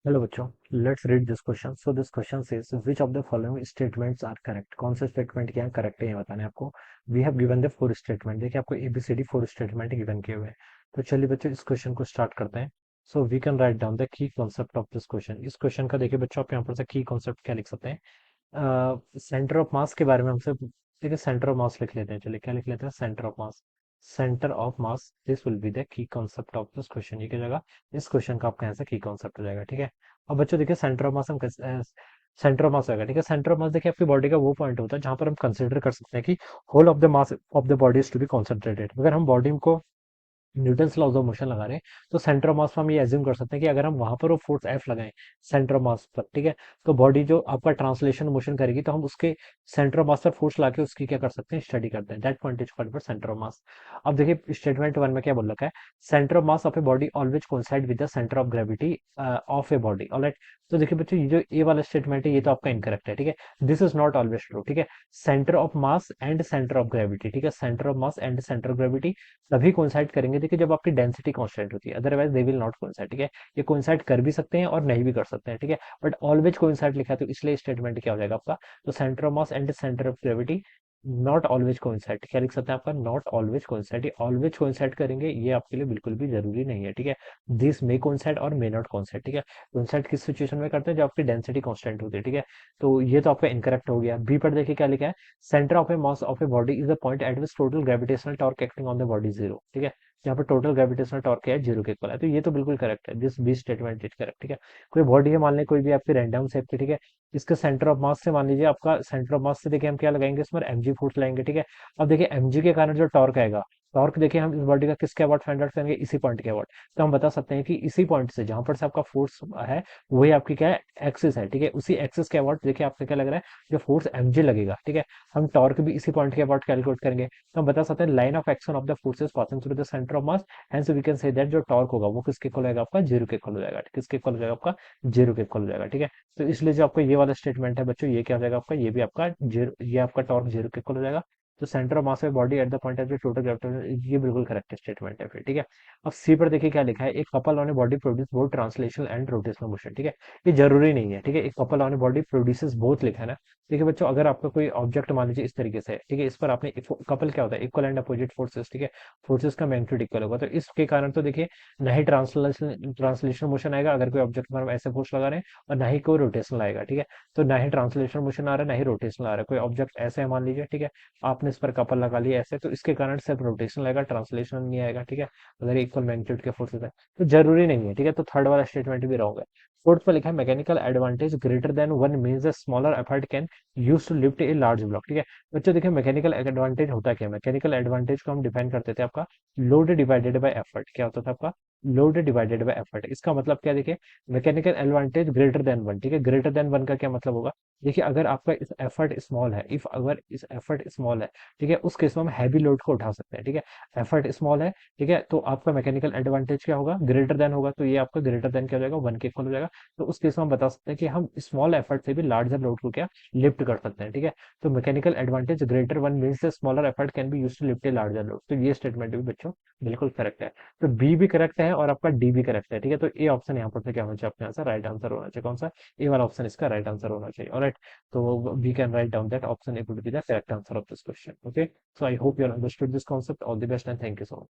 Hello बच्चों, let's read this question. So this question says which of the following statements are correct. कौन से statement क्या है correct है ये बताना है आपको। We have given the four statement. देखिए आपको एबीसीडी फोर स्टेटमेंट गिवन किए हुए हैं। तो चलिए बच्चों इस क्वेश्चन को स्टार्ट करते हैं। So we can write down the key concept of this question. इस क्वेश्चन का देखिए बच्चों आप यहाँ पर से की कॉन्सेप्ट क्या लिख सकते हैं। सेंटर ऑफ मास के बारे में हमसे देखिए सेंटर ऑफ मास लिख लेते हैं। चलिए क्या लिख लेते हैं, centre of mass. Centre of mass this will be the key concept of this question. ये क्या जाएगा, इस क्वेश्चन का आपका आंसर की कॉन्सेप्ट हो जाएगा। ठीक है। अब बच्चों देखिए सेंटर ऑफ मास हम सेंटर ऑफ मास होगा। ठीक है, सेंटर ऑफ मास देखिए आपकी बॉडी का वो पॉइंट होता है जहां पर हम कंसिडर कर सकते हैं कि whole of the mass of the body is to be concentrated. अगर हम बॉडी को न्यूटन्स लॉज ऑफ मोशन लगा रहे हैं तो सेंटर ऑफ मास पर हम ये एज्यूम कर सकते हैं कि अगर हम वहां पर वो फोर्स एफ लगाएं सेंटर ऑफ मास पर, ठीक है, तो बॉडी जो आपका ट्रांसलेशन मोशन करेगी तो हम उसके सेंटर ऑफ मास पर फोर्स लाके उसकी क्या कर सकते हैं, स्टडी करते हैं। That point is called for centre of मास। अब देखिए स्टेटमेंट वन में क्या बोल रखा है, centre of mass of a body always coincide with the centre of gravity of a body. Alright, तो देखिए बच्चों ये जो ए वाला स्टेटमेंट है ये तो आपका इनकरेक्ट है। ठीक है, this is not always true. ठीक है, centre of mass and centre of gravity, ठीक है, centre of mass and centre of gravity तभी कोइंसाइड करेंगे देखिए जब आपकी डेंसिटी कांस्टेंट होती है, otherwise they will not coincide. ठीक है, ये कोइंसाइड कर भी सकते हैं और नहीं भी कर सकते हैं। ठीक है, बट ऑलवेज कोइंसाइड लिखा है तो इसलिए स्टेटमेंट क्या हो जाएगा आपका, तो centre of mass and centre of gravity not always coincide. क्या लिख सकते हैं आपका, नॉट ऑलवेज कोइंसाइड। ये ऑलवेज कोइंसाइड करेंगे ये आपके लिए बिल्कुल भी जरूरी नहीं है। ठीक है, दिस मे कोइंसाइड और मे नॉट कोइंसाइड। ठीक है, कोइंसाइड किस सिचुएशन में करते हैं, जब आपकी डेंसिटी कांस्टेंट होती है। ठीक है, तो ये तो आपका इनकरेक्ट हो गया। बी पर देखिए क्या लिखा है, centre of A mass of a body is the point eight which total gravitational torque acting on the body zero. ठीक है, यहाँ पर टोटल ग्रेविटेशनल टॉर्क क्या है, जीरो के इक्वल है। तो ये तो बिल्कुल करेक्ट है, this B statement is correct. ठीक है, कोई बॉडी है मान लें कोई भी आपकी रैंडम शेप की, ठीक है, इसका सेंटर ऑफ मास से मान लीजिए आपका सेंटर ऑफ मास से देखिए हम क्या लगाएंगे, इसमें एमजी फोर्स लगाएंगे। ठीक है, अब देखिए एमजी के कारण जो टॉर्क आएगा, टॉर्क देखिए हम इस बॉडी का किसके अबाउट फाइंड आउट करेंगे, इसी पॉइंट के अबाउट। तो हम बता सकते हैं कि इसी पॉइंट से जहां पर से आपका फोर्स है वही आपकी क्या है, एक्सिस है। ठीक है, उसी एक्सिस के अबाउट देखिए आपको क्या लग रहा है, जो फोर्स एमजी लगेगा। ठीक है, हम टॉर्क भी इसी पॉइंट के अबाउट कैलकुलेट करेंगे। तो हम बता सकते हैं line of action of the forces passing through the centre of mass, hence we can say that जो टॉर्क होगा वो किसके इक्वल होगा, आपका जीरो के इक्वल हो जाएगा। किसके इक्वल हो जाएगा, आपका जीरो के इक्वल हो जाएगा। ठीक है, तो इसलिए जो आपका ये वाला स्टेटमेंट है बच्चों ये क्या हो जाएगा आपका, ये भी आपका जीरो, ये आपका टॉर्क जीरो के इक्वल हो जाएगा। तो centre of mass of body at the point of the total gravitation, ये बिल्कुल करेक्ट स्टेटमेंट है फिर। ठीक है, अब सी पर देखिए क्या लिखा है, एक couple on a body produce both translational and rotational motion. ठीक है, ये जरूरी नहीं है। ठीक है, एक couple on a body produces both लिखा है ना। देखिए बच्चों अगर आपका कोई ऑब्जेक्ट मान लीजिए इस तरीके से है, ठीक है, इस पर आपने कपल क्या होता है, इक्वल एंड अपोजिट फोर्सेस। ठीक है, फोर्सेस का मैग्नीट्यूड इक्वल होगा तो इसके कारण तो देखिए ना ही ट्रांसलेशन मोशन आएगा अगर कोई ऑब्जेक्ट पर हम ऐसे फोर्स लगा रहे हैं, और ना ही कोई रोटेशनल आएगा। ठीक है, तो ना ही ट्रांसलेशन मोशन आ रहा है ना ही रोटेशनल आ रहा है। कोई ऑब्जेक्ट ऐसे है मान लीजिए, ठीक है, आपने इस पर कपल लगा लिया ऐसे, तो इसके कारण सिर्फ रोटेशनल आएगा, ट्रांसलेशन नहीं आएगा। ठीक है, अगर इक्वल मैग्नीट्यूड के फोर्सेस है तो जरूरी नहीं है। ठीक है, तो थर्ड वाला स्टेटमेंट भी रॉन्ग है। फोर्थ पर लिखा है mechanical advantage greater than one means a smaller effort can use to lift a large block. ठीक है, बच्चों देखिए मैकेनिकल एडवांटेज होता क्या है, मैकेनिकल एडवांटेज को हम डिफाइन करते थे आपका लोड डिवाइडेड बाय एफर्ट। क्या होता था आपका, लोड डिवाइडेड बाय एफर्ट। इसका मतलब क्या देखिए, mechanical advantage greater than one. ठीक है, ग्रेटर देन वन का क्या मतलब होगा, देखिए अगर आपका इस एफर्ट स्मॉल है, इफ अगर इस एफर्ट स्मॉल है, ठीक है, उस केस में हम हैवी लोड को उठा सकते हैं। ठीक है, एफर्ट स्मॉल है, ठीक है, तो आपका मैकेनिकल एडवांटेज क्या होगा, ग्रेटर देन होगा। तो ये आपका ग्रेटर देन क्या हो जाएगा, वन के इक्वल हो जाएगा। तो उस केस में हम बता सकते हैं कि हम स्मॉल एफर्ट से भी लार्जर लोड को क्या लिफ्ट कर सकते हैं। ठीक है, तो mechanical advantage greater one means smaller effort can be use to lift a larger load. तो ये स्टेटमेंट भी बच्चों बिल्कुल करेक्ट है। तो बी भी करेक्ट है और आपका डी भी करेक्ट है। ठीक है, तो ए ऑप्शन यहाँ पर से क्या होना चाहिए, अपने आंसर राइट आंसर होना चाहिए। कौन सा, ए वाला ऑप्शन इसका राइट आंसर होना चाहिए। Alright, so we can write down that option A would be the correct answer of this question. Okay, so I hope you understood this concept. All the best and thank you so much.